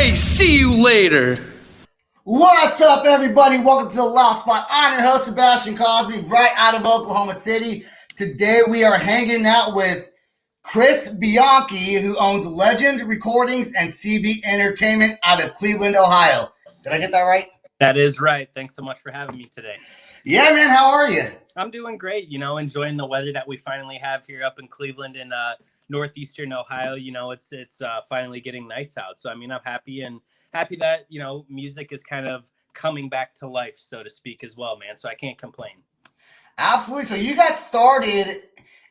Hey, see you later. What's up, everybody? Welcome to the Loud Spot. I'm your host, Sebastian Cosme, right out of Oklahoma City. Today, we are hanging out with Chris Bianchi, who owns Legend Recordings and CB Entertainment out of Cleveland, Ohio. Did I get that right? That is right. Thanks so much for having me today. Yeah, man. How are you? I'm doing great. Enjoying the weather that we finally have here up in Cleveland and northeastern Ohio. It's finally getting nice out. So, I'm happy that, music is kind of coming back to life, so to speak, as well, man. So I can't complain. Absolutely. So you got started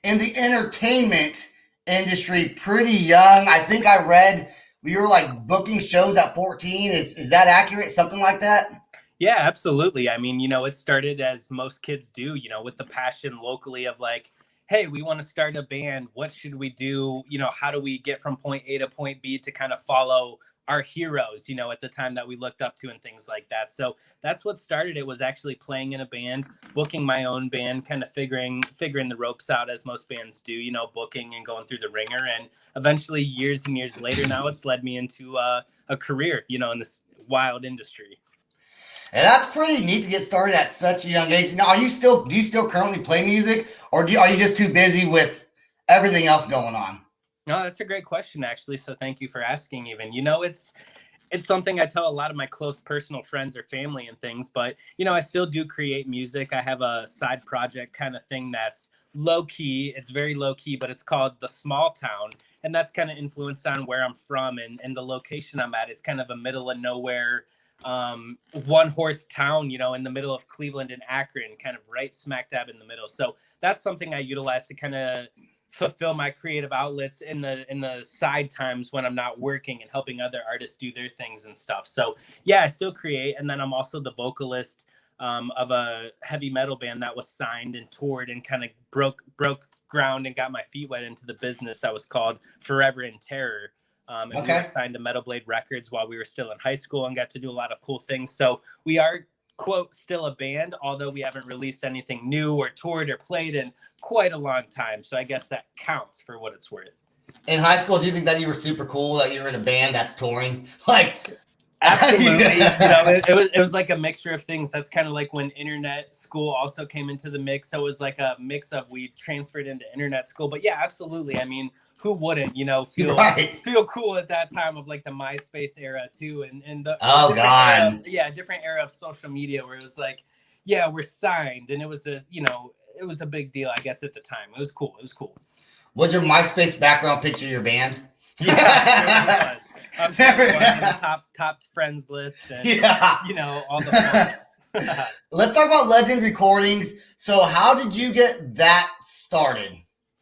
in the entertainment industry pretty young. I think I read you were like booking shows at 14. Is that accurate? Something like that? Yeah, absolutely. It started as most kids do, with the passion locally of like, hey, we want to start a band. What should we do? How do we get from point A to point B to kind of follow our heroes, at the time that we looked up to and things like that. So that's what started. It was actually playing in a band, booking my own band, kind of figuring the ropes out as most bands do, booking and going through the ringer. And eventually years and years later, now it's led me into a career, in this wild industry. And that's pretty neat to get started at such a young age. Now, do you still currently play music, or are you just too busy with everything else going on? No, that's a great question, actually. So thank you for asking. Even, it's something I tell a lot of my close personal friends or family and things, but, I still do create music. I have a side project kind of thing that's low key. It's very low key, but it's called The Small Town. And that's kind of influenced on where I'm from and the location I'm at. It's kind of a middle of nowhere, one horse town, in the middle of Cleveland and Akron, kind of right smack dab in the middle. So that's something I utilize to kind of fulfill my creative outlets in the side times when I'm not working and helping other artists do their things and stuff. So yeah, I still create. And then I'm also the vocalist of a heavy metal band that was signed and toured and kind of broke ground and got my feet wet into the business that was called Forever in Terror. We were signed to Metal Blade Records while we were still in high school and got to do a lot of cool things. So we are, quote, still a band, although we haven't released anything new or toured or played in quite a long time. So I guess that counts for what it's worth. In high school, do you think that you were super cool that you were in a band that's touring? Absolutely. It was like a mixture of things. That's kind of like when internet school also came into the mix. So it was like a mix of, we transferred into internet school. But yeah, absolutely. Who wouldn't, feel cool at that time of like the MySpace era too. And the different era of social media where it was like, yeah, we're signed. And it was a big deal, I guess, at the time. It was cool. Was your MySpace background picture your band? Yeah, it was. I'm sure it was on the top friends list and all the fun. Let's talk about Legend Recordings. So how did you get that started?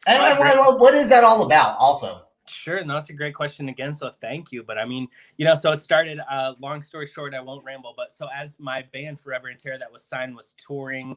And what is that all about also? Sure. No, that's a great question again. So thank you. But so it started, long story short, I won't ramble. But so as my band Forever in Terror that was signed was touring,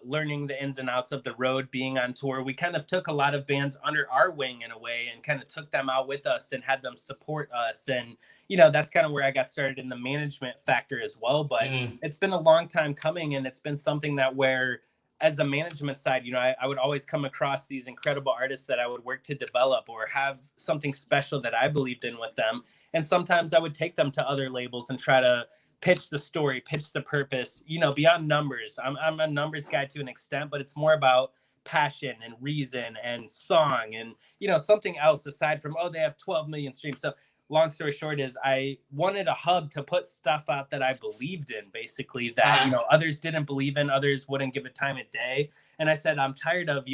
learning the ins and outs of the road, being on tour, we kind of took a lot of bands under our wing in a way and kind of took them out with us and had them support us. And, that's kind of where I got started in the management factor as well. But it's been a long time coming, and it's been something that where as a management side, I would always come across these incredible artists that I would work to develop or have something special that I believed in with them. And sometimes I would take them to other labels and try to pitch the story, pitch the purpose, beyond numbers. I'm a numbers guy to an extent, but it's more about passion and reason and song and, something else aside from, they have 12 million streams. So long story short is I wanted a hub to put stuff out that I believed in, basically, that, others didn't believe in, others wouldn't give it time of day. And I said, I'm tired of,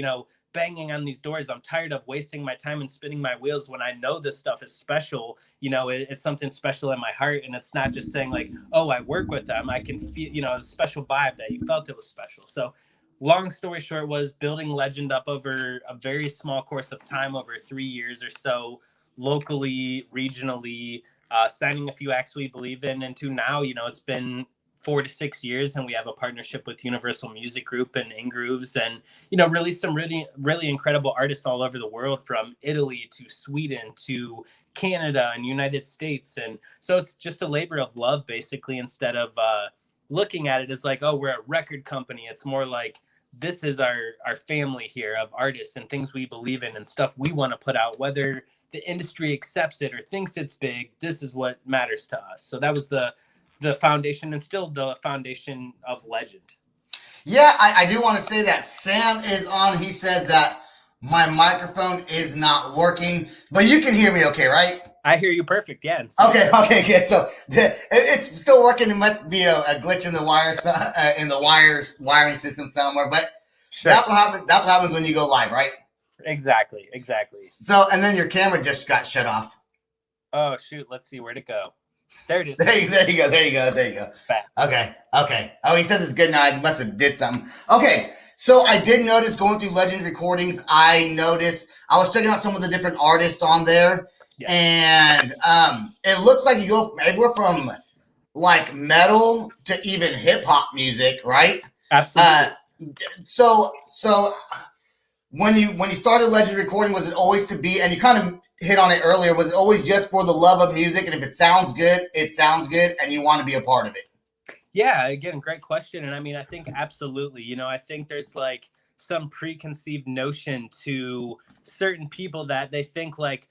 banging on these doors. I'm tired of wasting my time and spinning my wheels when I know this stuff is special. It's something special in my heart. And it's not just saying like, I work with them. I can feel, a special vibe that you felt it was special. So long story short was building Legend up over a very small course of time, over 3 years or so, locally, regionally, signing a few acts we believe in. And to now, it's been 4 to 6 years, and we have a partnership with Universal Music Group and Ingrooves, and really some really incredible artists all over the world, from Italy to Sweden to Canada and United States. And so it's just a labor of love, basically, instead of looking at it as like, we're a record company. It's more like, this is our family here of artists and things we believe in and stuff we want to put out, whether the industry accepts it or thinks it's big. This is what matters to us. So that was the foundation, and still the foundation of Legend. Yeah, I do want to say that Sam is on. He says that my microphone is not working, but you can hear me okay, right? I hear you perfect, yeah. Okay, good. So it's still working. It must be a glitch in the wiring system somewhere. But sure. That's what happens. That's what happens when you go live, right? Exactly. So, and then your camera just got shut off. Oh shoot! Let's see, where'd it go? There it is. There you go. Back. Okay. Oh, he says it's good now. I must have did something. Okay. So I did notice going through Legend recordings. I noticed I was checking out some of the different artists on there. And it looks like you go from everywhere from like metal to even hip hop music, right? Absolutely. So when you started Legend recording, was it always to be? And you kind of hit on it earlier. Was it always just for the love of music? And if it sounds good, and you want to be a part of it? Yeah. Again, great question. And I mean, I think absolutely. I think there's like some preconceived notion to certain people that they think like,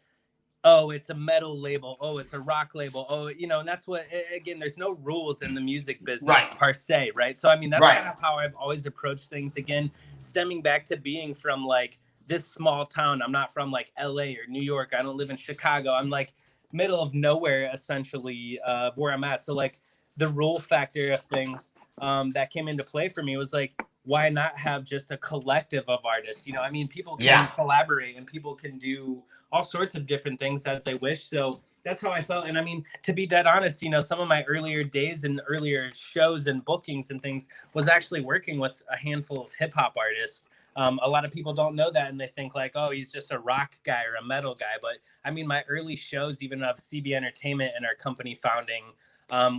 oh, it's a metal label. Oh, it's a rock label. Oh, and that's what, again, there's no rules in the music business per se, right? So, I mean, that's kind of how I've always approached things. Again, stemming back to being from like this small town. I'm not from like LA or New York. I don't live in Chicago. I'm like middle of nowhere, essentially, where I'm at. So like the rule factor of things that came into play for me was like, why not have just a collective of artists? I mean, people can collaborate and people can do all sorts of different things as they wish. So that's how I felt. And I mean, to be dead honest, some of my earlier days and earlier shows and bookings and things was actually working with a handful of hip hop artists. A lot of people don't know that, and they think like, oh, he's just a rock guy or a metal guy. But I mean, my early shows, even of CB Entertainment and our company founding,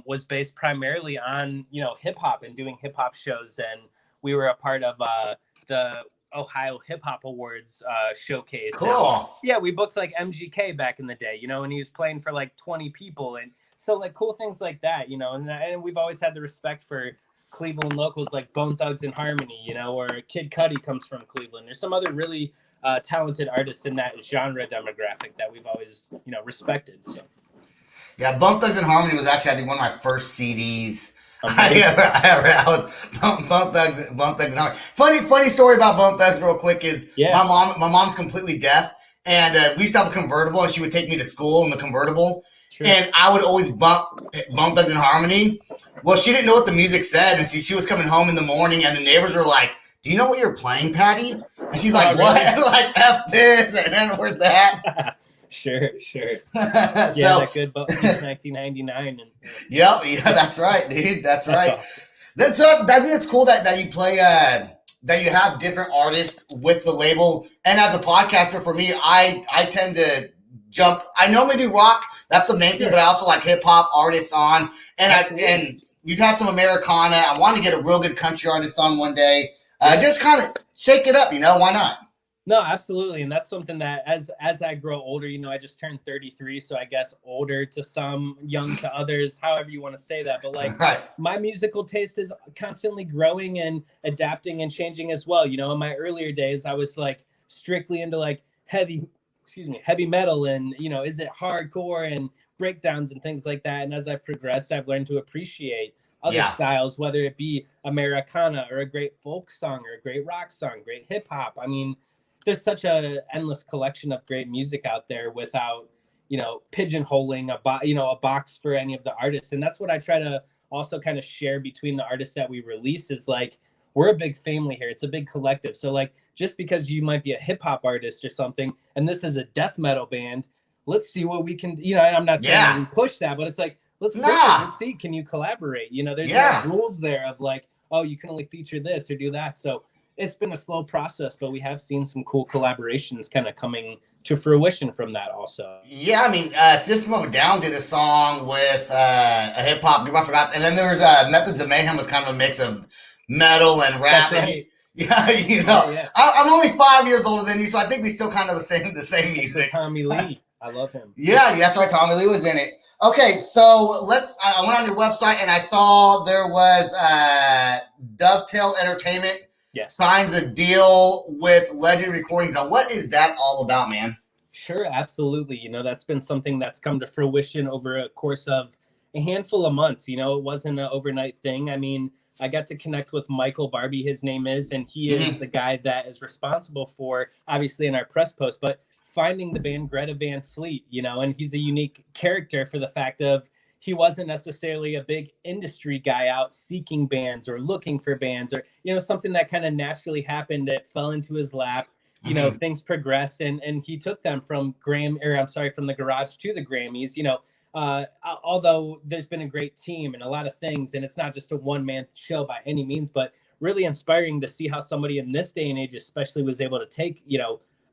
was based primarily on, hip hop and doing hip hop shows. And we were a part of the Ohio Hip Hop Awards showcase. Cool. And, we booked like MGK back in the day, and he was playing for like 20 people. And so like cool things like that, and we've always had the respect for Cleveland locals like Bone Thugs and Harmony, or Kid Cudi comes from Cleveland. There's some other really talented artists in that genre demographic that we've always, respected. So. Yeah, Bone Thugs and Harmony was actually, I think, one of my first CDs. I was Bone Thugs and Harmony. Funny story about Bone Thugs real quick is my mom's completely deaf, and we used to have a convertible, and she would take me to school in the convertible, and I would always bump Bone Thugs and Harmony. Well, she didn't know what the music said, and she was coming home in the morning, and the neighbors were like, "Do you know what you're playing, Patty?" And she's like, "What?" Really? Like F this and then with that. Sure. That good book, 1999. And, yeah, that's right, dude. That's right. Awesome. I think it's cool that you play, that you have different artists with the label. And as a podcaster, for me, I tend to jump. I normally do rock. That's the main thing, but I also like hip hop artists on. And we've had some Americana. I want to get a real good country artist on one day. Just kind of shake it up, why not? No, absolutely. And that's something that as I grow older, I just turned 33. So I guess older to some, young to others, however you want to say that. But like my musical taste is constantly growing and adapting and changing as well. In my earlier days, I was like strictly into like heavy metal and, is it hardcore and breakdowns and things like that. And as I progressed, I've learned to appreciate other styles, whether it be Americana or a great folk song or a great rock song, great hip hop. I mean, there's such a endless collection of great music out there without, pigeonholing a box for any of the artists. And that's what I try to also kind of share between the artists that we release is like, we're a big family here. It's a big collective. So like, just because you might be a hip hop artist or something, and this is a death metal band, let's see what we can, I'm not saying that we push that, but it's like, let's see, can you collaborate? There's no rules there of like, oh, you can only feature this or do that. So it's been a slow process, but we have seen some cool collaborations kind of coming to fruition from that also. Yeah, I mean, System of a Down did a song with a hip hop group, I forgot. And then there was Methods of Mayhem was kind of a mix of metal and rap. That's right. I'm only 5 years older than you, so I think we still kind of the same music. Tommy Lee, I love him. Yeah, that's right. Tommy Lee was in it. Okay, so I went on your website and I saw there was Dovetail Entertainment signs a deal with Legend Recordings. Now, what is that all about, man? Sure, absolutely. That's been something that's come to fruition over a course of a handful of months. It wasn't an overnight thing. I mean, I got to connect with Michael Barbie, his name is, and he is the guy that is responsible for, obviously, in our press post, but finding the band Greta Van Fleet, and he's a unique character for the fact of he wasn't necessarily a big industry guy out seeking bands or looking for bands or, something that kind of naturally happened that fell into his lap. Things progressed and he took them from from the garage to the Grammys, although there's been a great team and a lot of things, and it's not just a one-man show by any means, but really inspiring to see how somebody in this day and age especially was able to take,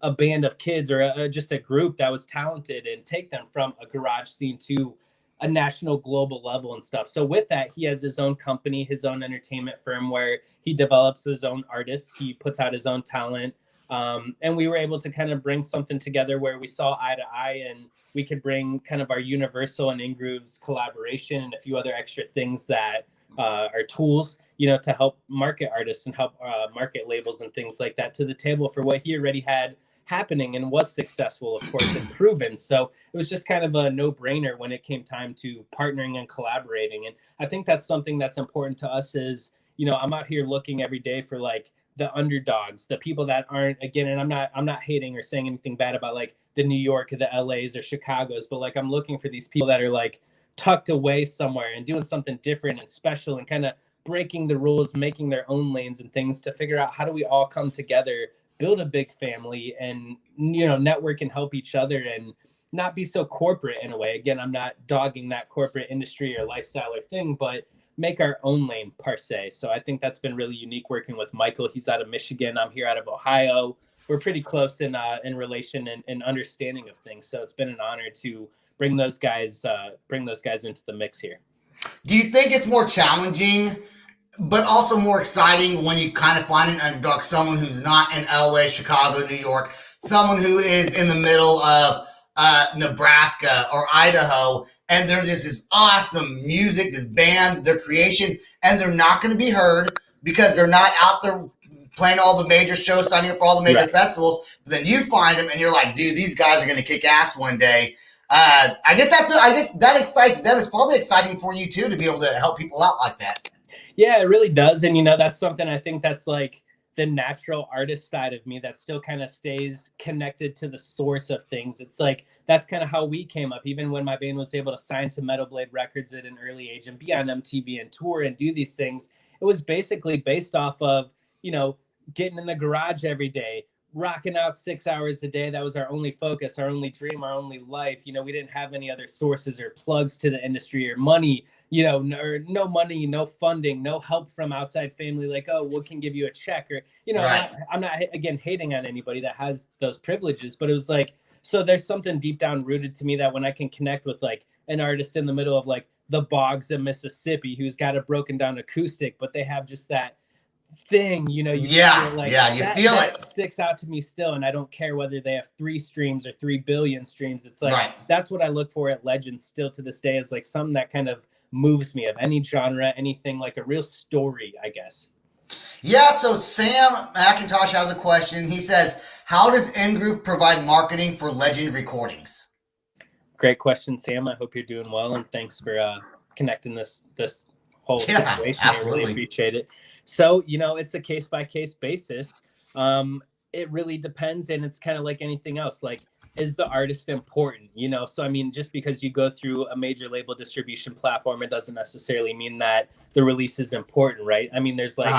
a band of kids or just a group that was talented and take them from a garage scene to a national global level and stuff. So with that, he has his own company, his own entertainment firm where he develops his own artists. He puts out his own talent. And we were able to kind of bring something together where we saw eye to eye and we could bring kind of our Universal and In-Grooves collaboration and a few other extra things that are tools, to help market artists and help market labels and things like that to the table for what he already had happening and was successful, of course, and proven. So it was just kind of a no-brainer when it came time to partnering and collaborating. And I think that's something that's important to us is, I'm out here looking every day for like the underdogs, the people that aren't, again, and I'm not hating or saying anything bad about like the New York or the LAs or Chicago's, but like I'm looking for these people that are like tucked away somewhere and doing something different and special and kind of breaking the rules, making their own lanes and things to figure out how do we all come together, build a big family and, network and help each other and not be so corporate in a way. Again, I'm not dogging that corporate industry or lifestyle or thing, but make our own lane per se. So I think that's been really unique working with Michael. He's out of Michigan. I'm here out of Ohio. We're pretty close in relation and understanding of things. So it's been an honor to bring those guys into the mix here. Do you think it's more challenging, but also more exciting when you kind of find an underdog, someone who's not in LA, Chicago, New York, someone who is in the middle of Nebraska or Idaho, and there's this awesome music, this band, their creation, and they're not going to be heard because they're not out there playing all the major shows, signing up for all the major festivals. But then you find them, and you're like, dude, these guys are going to kick ass one day. I guess that excites them. It's probably exciting for you too to be able to help people out like that. Yeah, it really does, and that's something I think that's like the natural artist side of me that still kind of stays connected to the source of things. It's like that's kind of how we came up. Even when my band was able to sign to Metal Blade Records at an early age and be on MTV and tour and do these things, it was basically based off of, getting in the garage every day, rocking out 6 hours a day. That was our only focus, our only dream, our only life. We didn't have any other sources or plugs to the industry or money, no money, no funding, no help from outside family. Like, oh, we can give you a check or, I'm not again, hating on anybody that has those privileges, but it was like, so there's something deep down rooted to me that when I can connect with like an artist in the middle of like the bogs in Mississippi, who's got a broken down acoustic, but they have just that thing, you feel like that sticks out to me still, and I don't care whether they have 3 streams or 3 billion streams. It's like that's what I look for at Legends still to this day, is like something that kind of moves me of any genre, anything, like a real story, I guess. Yeah, so Sam McIntosh has a question. He says, how does In-Groove provide marketing for Legend recordings? Great question, Sam. I hope you're doing well, and thanks for connecting this whole situation. Absolutely. I really appreciate it. So, it's a case-by-case basis. It really depends, and it's kind of like anything else. Like, is the artist important? So, I mean, just because you go through a major label distribution platform, it doesn't necessarily mean that the release is important, right? I mean, there's like,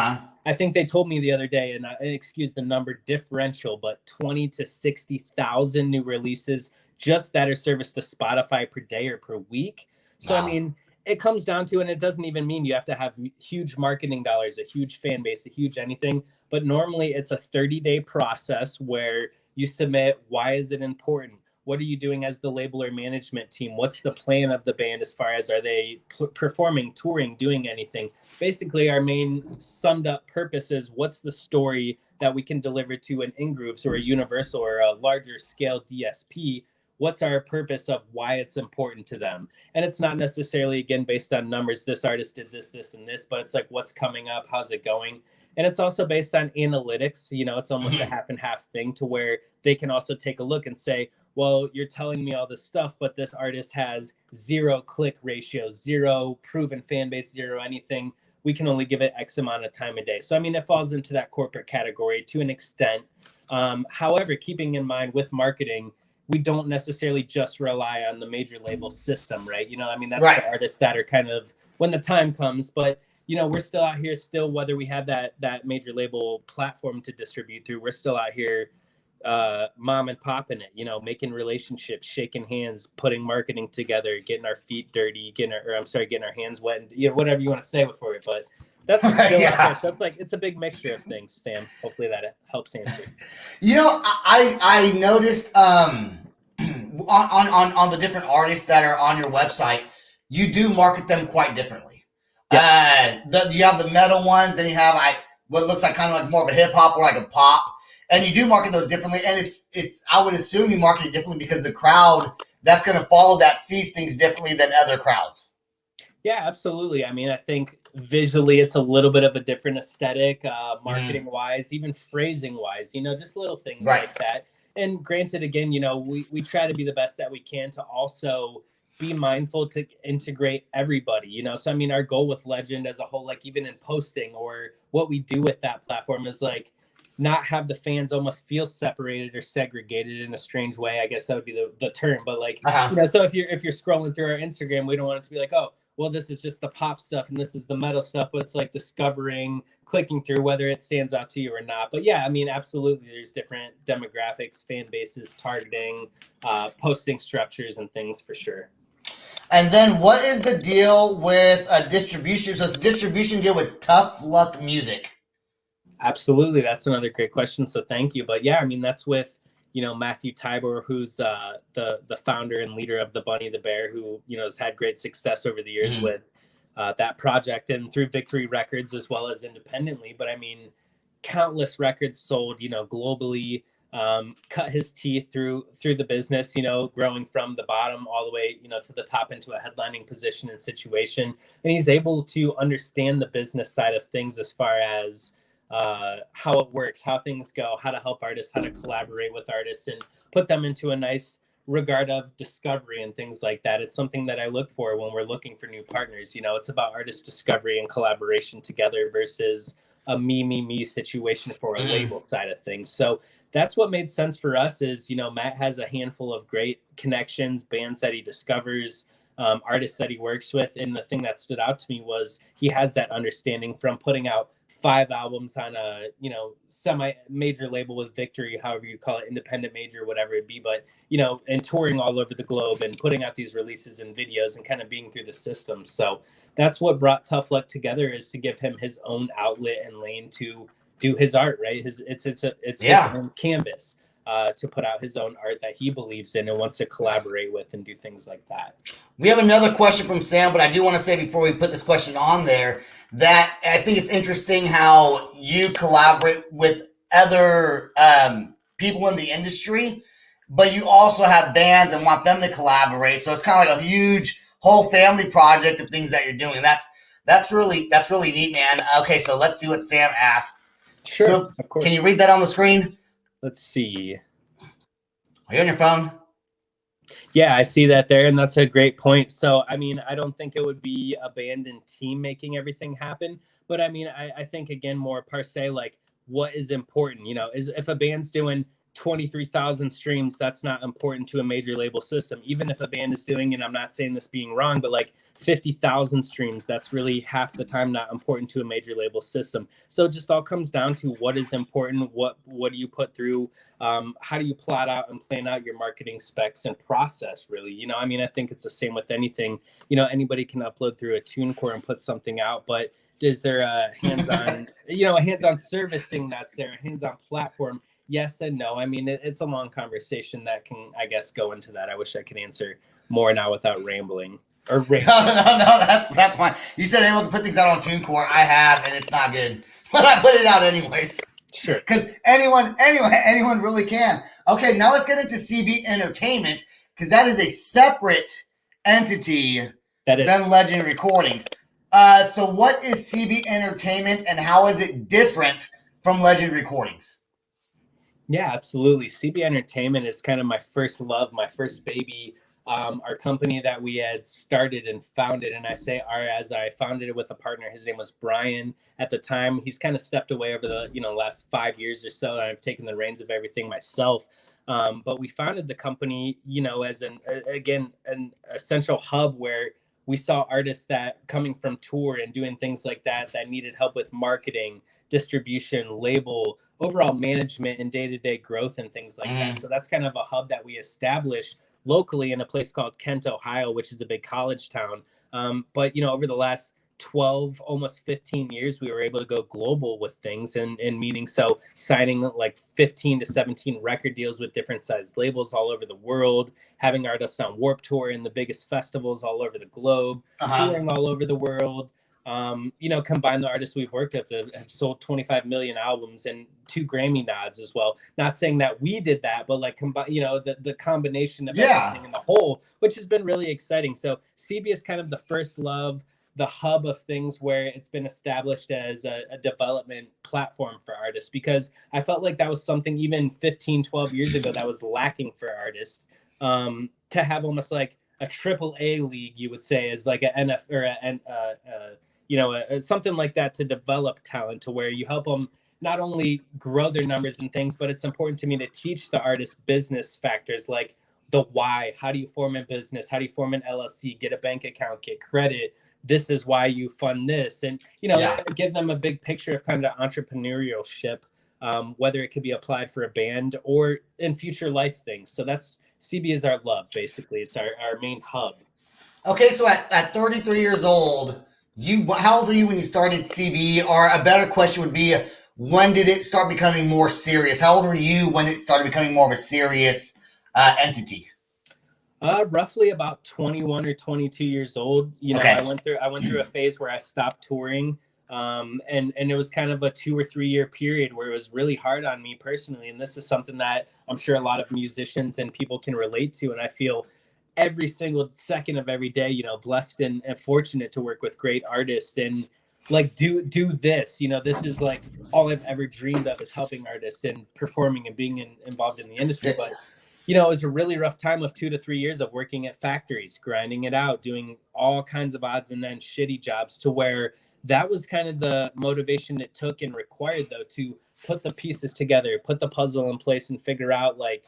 I think they told me the other day, and excuse the number differential, but 20 to 60,000 new releases just that are serviced to Spotify per day or per week. So, I mean, it comes down to, and it doesn't even mean you have to have huge marketing dollars, a huge fan base, a huge anything, but normally it's a 30-day process where you submit, why is it important? What are you doing as the label or management team? What's the plan of the band as far as are they performing, touring, doing anything? Basically, our main summed up purpose is what's the story that we can deliver to an In-Grooves or a Universal or a larger scale DSP. What's our purpose of why it's important to them? And it's not necessarily, again, based on numbers. This artist did this, this, and this, but it's like, what's coming up? How's it going? And it's also based on analytics. It's almost a half and half thing to where they can also take a look and say, well, you're telling me all this stuff, but this artist has 0 click ratio, 0 proven fan base, 0 anything. We can only give it X amount of time a day. So, I mean, it falls into that corporate category to an extent. However, keeping in mind with marketing, we don't necessarily just rely on the major label system, right? You know, I mean, that's Right. for artists that are kind of when the time comes, but you know, we're still out here still, whether we have that major label platform to distribute through, we're still out here mom and popping it, you know, making relationships, shaking hands, putting marketing together, getting our feet dirty, getting our hands wet, and, you know, whatever you want to say for it. But that's still out there. So it's like, it's a big mixture of things, Sam. Hopefully that helps answer. You know, I noticed on the different artists that are on your website, you do market them quite differently. Yep. You have the metal ones, then you have what looks like kind of like more of a hip hop or like a pop, and you do market those differently. And it's I would assume you market it differently because the crowd that's going to follow that sees things differently than other crowds. Yeah, absolutely. I mean, I think visually it's a little bit of a different aesthetic, marketing wise, even phrasing wise, you know, just little things like that. And granted, again, you know, we try to be the best that we can to also be mindful to integrate everybody, you know. So I mean, our goal with Legend as a whole, like even in posting or what we do with that platform, is like not have the fans almost feel separated or segregated in a strange way. I guess that would be the term. But like, you know, so if you're scrolling through our Instagram, we don't want it to be like, oh, well, this is just the pop stuff and this is the metal stuff, but it's like discovering, clicking through whether it stands out to you or not. But yeah, I mean, absolutely, there's different demographics, fan bases, targeting, posting structures and things for sure. And then what is the deal with distribution? So it's a distribution deal with Tough Luck Music. Absolutely. That's another great question. So thank you. But yeah, I mean, that's with, you know, Matthew Tybor, who's the founder and leader of the Bunny the Bear, who, you know, has had great success over the years with that project and through Victory Records as well as independently. But I mean, countless records sold, you know, globally. Cut his teeth through the business, you know, growing from the bottom all the way, you know, to the top into a headlining position and situation. And he's able to understand the business side of things as far as how it works, how things go, how to help artists, how to collaborate with artists and put them into a nice regard of discovery and things like that. It's something that I look for when we're looking for new partners. You know, it's about artist discovery and collaboration together versus a me situation for a label side of things. So that's what made sense for us is, you know, Matt has a handful of great connections, bands that he discovers, artists that he works with. And the thing that stood out to me was he has that understanding from putting out 5 albums on a, you know, semi-major label with Victory, however you call it, independent major, whatever it be, but, you know, and touring all over the globe and putting out these releases and videos and kind of being through the system. So that's what brought Tough Luck together, is to give him his own outlet and lane to do his art, right? It's his own canvas to put out his own art that he believes in and wants to collaborate with and do things like that. We have another question from Sam, but I do want to say before we put this question on there that I think it's interesting how you collaborate with other people in the industry, but you also have bands and want them to collaborate. So it's kind of like a huge whole family project of things that you're doing. That's really neat, man. Okay, so let's see what Sam asks. Sure, so, of course. Can you read that on the screen? Let's see. Are you on your phone? Yeah, I see that there, and that's a great point. So, I mean, I don't think it would be a band and team making everything happen, but I mean, I think, again, more per se, like, what is important, you know, is if a band's doing 23,000 streams, that's not important to a major label system. Even if a band is doing, and I'm not saying this being wrong, but like 50,000 streams, that's really half the time not important to a major label system. So it just all comes down to what is important, what do you put through, how do you plot out and plan out your marketing specs and process, really. You know, I mean, I think it's the same with anything. You know, anybody can upload through a TuneCore and put something out, but is there a hands-on, you know, a hands-on servicing that's there, a hands-on platform? Yes and no. I mean, it's a long conversation that can, I guess, go into that. I wish I could answer more now without rambling. No, that's fine. You said anyone can put things out on TuneCore. I have, and it's not good, but I put it out anyways. Sure. Because anyone really can. Okay, now let's get into CB Entertainment, because that is a separate entity than Legend Recordings. So what is CB Entertainment, and how is it different from Legend Recordings? Yeah, absolutely. CB Entertainment is kind of my first love, my first baby. Our company that we had started and founded, and I say our as I founded it with a partner. His name was Brian at the time. He's kind of stepped away over the last 5 years or so, and I've taken the reins of everything myself. But we founded the company, as an essential hub where we saw artists that coming from tour and doing things like that needed help with marketing, distribution, label, overall management, and day-to-day growth and things like that. So that's kind of a hub that we established locally in a place called Kent, Ohio, which is a big college town. But over the last 12, almost 15 years, we were able to go global with things and meaning so signing like 15 to 17 record deals with different sized labels all over the world, having artists on Warped Tour in the biggest festivals all over the globe, touring all over the world. Combine the artists we've worked with have sold 25 million albums and 2 Grammy nods as well. Not saying that we did that, but like the combination of everything in the whole, which has been really exciting. So CB is kind of the first love, the hub of things where it's been established as a development platform for artists, because I felt like that was something even 15, 12 years ago that was lacking for artists, to have almost like a AAA league, you would say, is like an NF or something like that to develop talent, to where you help them not only grow their numbers and things, but it's important to me to teach the artist business factors like the why. How do you form a business? How do you form an LLC? Get a bank account, get credit. This is why you fund this. And, give them a big picture of kind of entrepreneurship, whether it could be applied for a band or in future life things. So that's CB is our love, basically. It's our main hub. Okay, so at 33 years old, how old were you when you started CB? Or a better question would be, when did it start becoming more serious? How old were you when it started becoming more of a serious entity? Roughly about 21 or 22 years old. Okay. I went through a phase where I stopped touring. And it was kind of a 2 or 3 year period where it was really hard on me personally. And this is something that I'm sure a lot of musicians and people can relate to. And I feel every single second of every day, blessed and fortunate to work with great artists and like do this. This is like all I've ever dreamed of, is helping artists and performing and being involved in the industry. But it was a really rough time of 2 to 3 years of working at factories, grinding it out, doing all kinds of odds and then shitty jobs, to where that was kind of the motivation it took and required, though, to put the pieces together, put the puzzle in place and figure out like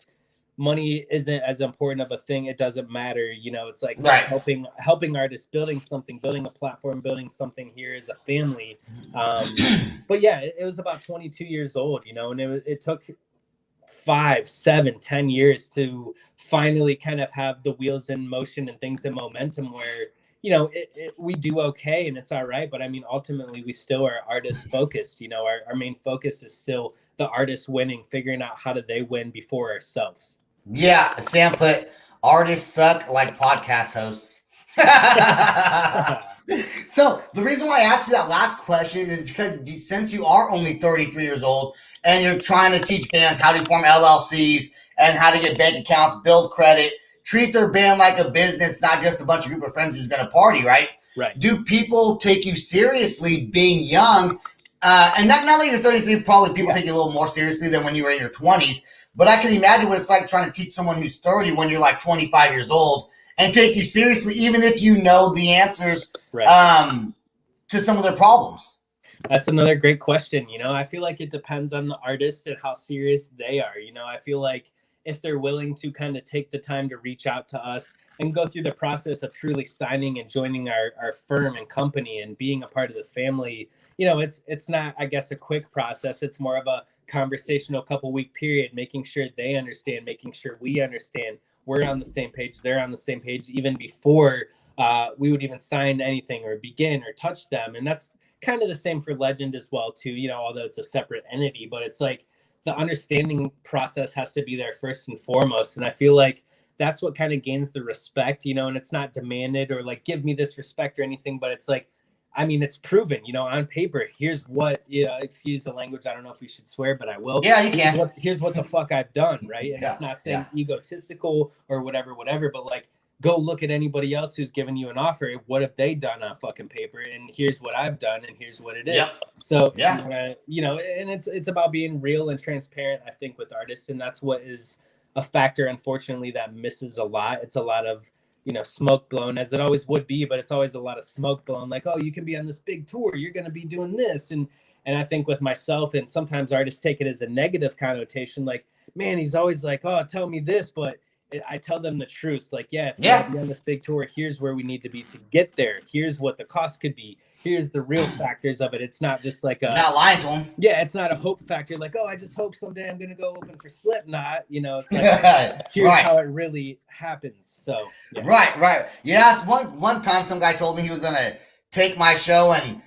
money isn't as important of a thing. It doesn't matter. It's like helping artists, building something, building a platform, building something here as a family. But yeah, it was about 22 years old, and it took 5, 7, 10 years to finally kind of have the wheels in motion and things in momentum where, we do okay and it's all right. But I mean, ultimately we still are artist focused. Our main focus is still the artists winning, figuring out how do they win before ourselves. Yeah. Sam put, artists suck like podcast hosts. So the reason why I asked you that last question is because since you are only 33 years old and you're trying to teach bands how to form LLCs and how to get bank accounts, build credit, treat their band like a business, not just a bunch of group of friends who's going to party, right? Right. Do people take you seriously being young? And now that you're 33, probably people take you a little more seriously than when you were in your 20s. But I can imagine what it's like trying to teach someone who's 30 when you're like 25 years old and take you seriously, even if you know the answers to some of their problems. That's another great question. I feel like it depends on the artist and how serious they are. I feel like if they're willing to kind of take the time to reach out to us and go through the process of truly signing and joining our firm and company and being a part of the family, it's not, I guess, a quick process. It's more of a conversational couple-week period, making sure they understand, making sure we understand, we're on the same page, they're on the same page, even before we would even sign anything or begin or touch them. And that's kind of the same for Legend as well too, although it's a separate entity, but it's like the understanding process has to be there first and foremost. And I feel like that's what kind of gains the respect, and it's not demanded or like, give me this respect or anything, but it's like, I mean, it's proven, on paper. Here's what, excuse the language. I don't know if we should swear, but I will. Yeah, you can. Here's what the fuck I've done, right? And it's not saying egotistical or whatever, but like, go look at anybody else who's given you an offer. What have they done on fucking paper? And here's what I've done, and here's what it is. Yep. So, you know, and it's about being real and transparent, I think, with artists. And that's what is a factor, unfortunately, that misses a lot. It's a lot of, you know, smoke blown, as it always would be, but it's always a lot of smoke blown. Like, oh, you can be on this big tour. You're going to be doing this. And I think with myself, and sometimes artists take it as a negative connotation. Like, man, he's always like, oh, tell me this. But I tell them the truth. Like, yeah, if you want to be on this big tour, here's where we need to be to get there. Here's what the cost could be. Here's the real factors of it. It's not just like not lying to them. Yeah, it's not a hope factor. Like, oh, I just hope someday I'm gonna go open for Slipknot. You know, it's like here's how it really happens. So right. Yeah, one time some guy told me he was gonna take my show and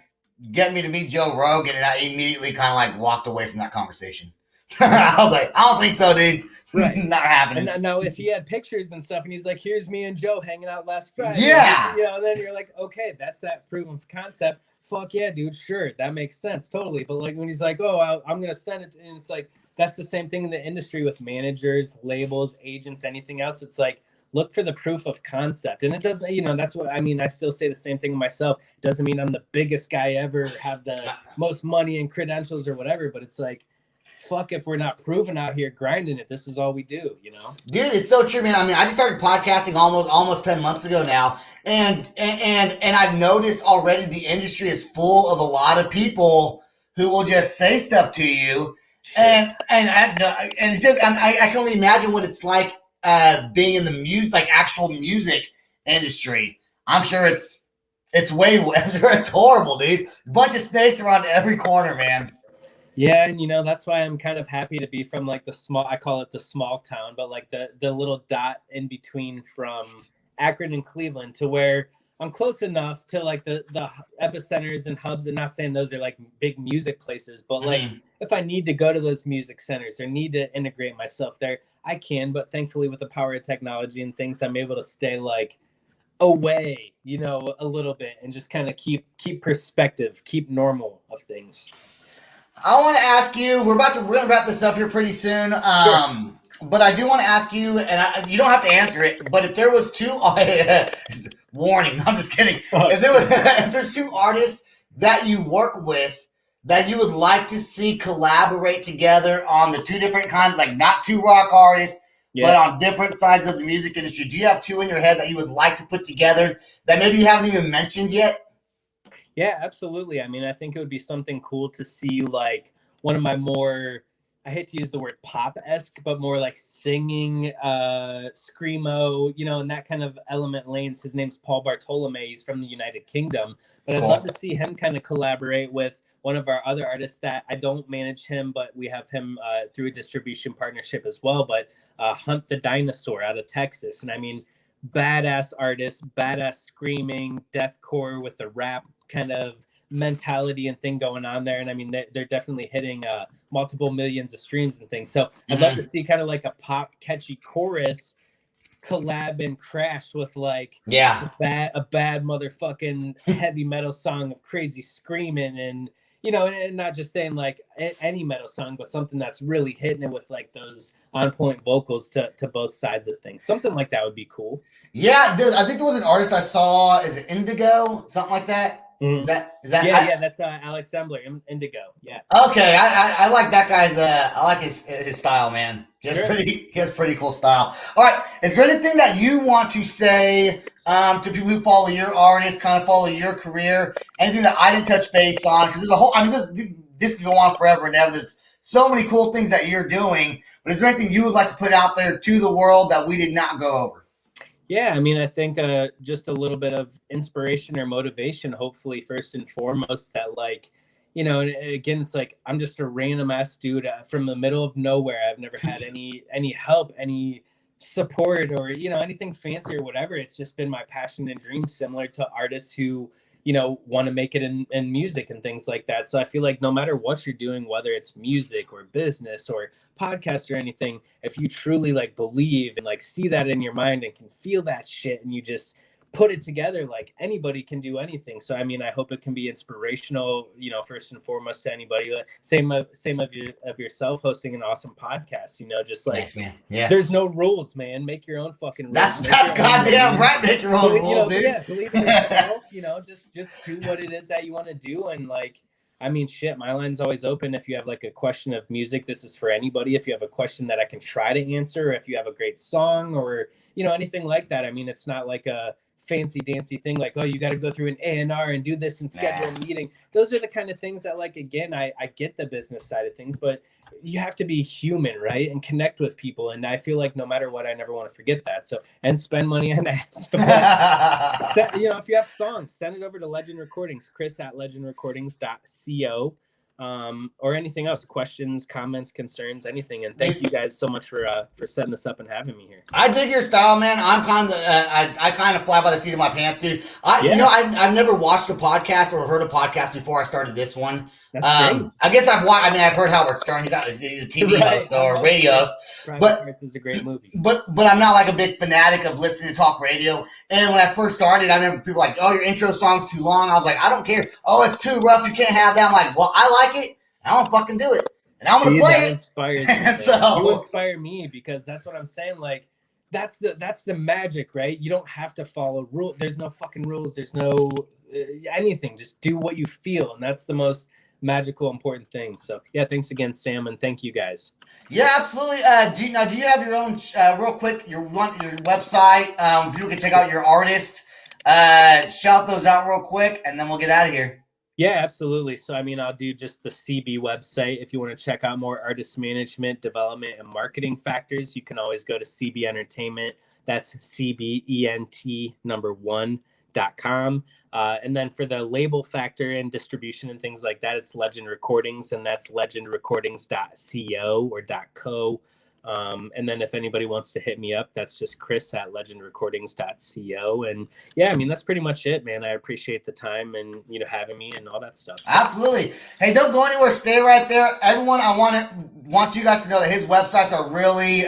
get me to meet Joe Rogan, and I immediately kind of like walked away from that conversation. I was like, I don't think so, dude. Right. Not happening. And now if he had pictures and stuff and he's like, here's me and Joe hanging out last Friday. Yeah. You know, then you're like, okay, that's that proof of concept. Fuck yeah, dude. Sure. That makes sense. Totally. But like when he's like, oh, I'm going to send it. And it's like, that's the same thing in the industry with managers, labels, agents, anything else. It's like, look for the proof of concept. And it doesn't, you know, that's what I mean. I still say the same thing to myself. It doesn't mean I'm the biggest guy ever, have the most money and credentials or whatever, but it's like, fuck if we're not proving out here grinding it. This is all we do, you know? Dude, it's so true, man. I mean, I just started podcasting almost 10 months ago now. And I've noticed already the industry is full of a lot of people who will just say stuff to you. And it's just, I can only imagine what it's like being in the music, like actual music industry. I'm sure it's it's horrible, dude. A bunch of snakes around every corner, man. Yeah, and you know, that's why I'm kind of happy to be from like the small, I call it the small town, but like the little dot in between from Akron and Cleveland, to where I'm close enough to like the epicenters and hubs, and not saying those are like big music places, but like if I need to go to those music centers or need to integrate myself there, I can. But thankfully with the power of technology and things, I'm able to stay like away, you know, a little bit, and just kind of keep perspective, keep normal of things. I want to ask you, we're going to wrap this up here pretty soon. Sure. But I do want to ask you, and you don't have to answer it, but if there was warning, I'm just kidding. If there's two artists that you work with that you would like to see collaborate together on the two different kinds, like not two rock artists, but on different sides of the music industry, do you have two in your head that you would like to put together that maybe you haven't even mentioned yet? Yeah, absolutely. I mean, I think it would be something cool to see like one of my more, I hate to use the word pop-esque, but more like singing, screamo, you know, in that kind of element lanes. His name's Paul Bartolome. He's from the United Kingdom. But I'd love to see him kind of collaborate with one of our other artists that I don't manage him, but we have him through a distribution partnership as well. But Hunt the Dinosaur out of Texas. And I mean, badass artist, badass screaming, deathcore with a rap kind of mentality and thing going on there. And I mean, they're definitely hitting multiple millions of streams and things. So I'd love to see kind of like a pop catchy chorus collab and crash with like a bad motherfucking heavy metal song of crazy screaming, and you know, and not just saying like any metal song, but something that's really hitting it with like those on point vocals to both sides of things. Something like that would be cool. Yeah, dude, I think there was an artist I saw, is it Indigo? Something like that? Is that that's Alex Zembler, Indigo. Yeah. Okay, I like that guy's I like his style, man. He has pretty cool style. All right, is there anything that you want to say to people who follow your artist, kind of follow your career? Anything that I didn't touch base on? Because there's a whole, I mean, this can go on forever and ever. There's so many cool things that you're doing, but is there anything you would like to put out there to the world that we did not go over? Yeah, I mean, I think just a little bit of inspiration or motivation, hopefully, first and foremost, that like, you know, and again, it's like, I'm just a random ass dude from the middle of nowhere. I've never had any help, any support, or, you know, anything fancy or whatever. It's just been my passion and dream, similar to artists who, you know, want to make it in music and things like that. So I feel like no matter what you're doing, whether it's music or business or podcast or anything, if you truly like believe and like see that in your mind and can feel that shit, and you just put it together, like anybody can do anything. So I mean, I hope it can be inspirational, you know, first and foremost to anybody. Same of yourself hosting an awesome podcast, you know, just like thanks, man. Yeah, there's no rules, man. Make your own fucking rules. That's goddamn right. Make your own rules, dude. Yeah, believe in yourself, you know, just do what it is that you want to do. And like, I mean, shit, my line's always open. If you have like a question of music, this is for anybody. If you have a question that I can try to answer, or if you have a great song or, you know, anything like that. I mean, it's not like a fancy dancy thing like, oh, you got to go through an A&R and do this and schedule a meeting. Those are the kind of things that, like, again, I get the business side of things, but you have to be human, right? And connect with people. And I feel like no matter what, I never want to forget that. So, and spend money on that. You know, if you have songs, send it over to Legend Recordings, Chris at legendrecordings.co. Or anything else, questions, comments, concerns, anything. And thank you guys so much for setting this up and having me here. I dig your style, man. I'm kind of I kind of fly by the seat of my pants, dude. You know, I've never watched a podcast or heard a podcast before I started this one. I guess I've watched. I mean, I've heard Howard Stern. He's a TV host or radio host. But it's a great movie. But I'm not like a big fanatic of listening to talk radio. And when I first started, I remember people like, "Oh, your intro song's too long." I was like, "I don't care. Oh, it's too rough. You can't have that." I'm like, "Well, I like it. I don't fucking do it, and I'm gonna play it." Inspires you, so you inspire me, because that's what I'm saying. Like, that's the magic, right? You don't have to follow rules. There's no fucking rules. There's no anything. Just do what you feel, and that's the most magical, important thing. So yeah, thanks again, Sam, and thank you guys. Yeah, absolutely. Do you have your own real quick your website? People can check out your artist. Shout those out real quick, and then we'll get out of here. Yeah, absolutely. So, I mean, I'll do just the CB website. If you want to check out more artist management, development, and marketing factors, you can always go to CB Entertainment. That's CBENT1.com. And then for the label factor and distribution and things like that, it's Legend Recordings, and that's legendrecordings.co or .co. And then if anybody wants to hit me up, that's just Chris at legendrecordings.co. And yeah, I mean, that's pretty much it, man. I appreciate the time and, you know, having me and all that stuff. So. Absolutely. Hey, don't go anywhere. Stay right there. Everyone, I want you guys to know that his websites are really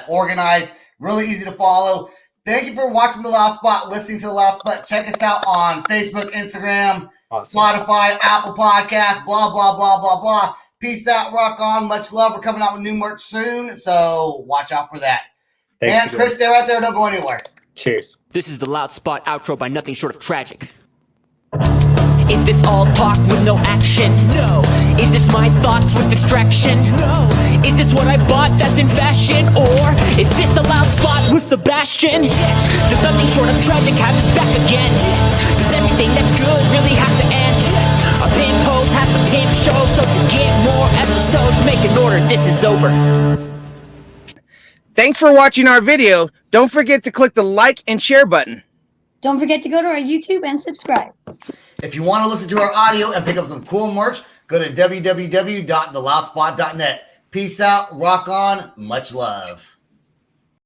organized, really easy to follow. Thank you for watching The Loud Spot, listening to The Loud Spot. Check us out on Facebook, Instagram, Spotify, Apple Podcasts, blah, blah, blah, blah, blah. Peace out, rock on, much love. We're coming out with new merch soon, so watch out for that. And Chris, stay right there. Don't go anywhere. Cheers. This is The Loud Spot outro by nothing short of tragic. Is this all talk with no action? No. Is this my thoughts with distraction? No. Is this what I bought that's in fashion? Or is this The Loud Spot with Sebastian? Yes. Does nothing short of tragic have us back again? Yes. Does everything that's good really have to end? Yes. A pimp host has a pimp show, so to get more episodes, make an order, this is over. Thanks for watching our video. Don't forget to click the like and share button. Don't forget to go to our YouTube and subscribe. If you want to listen to our audio and pick up some cool merch, go to www.theloudspot.net. Peace out, rock on, much love.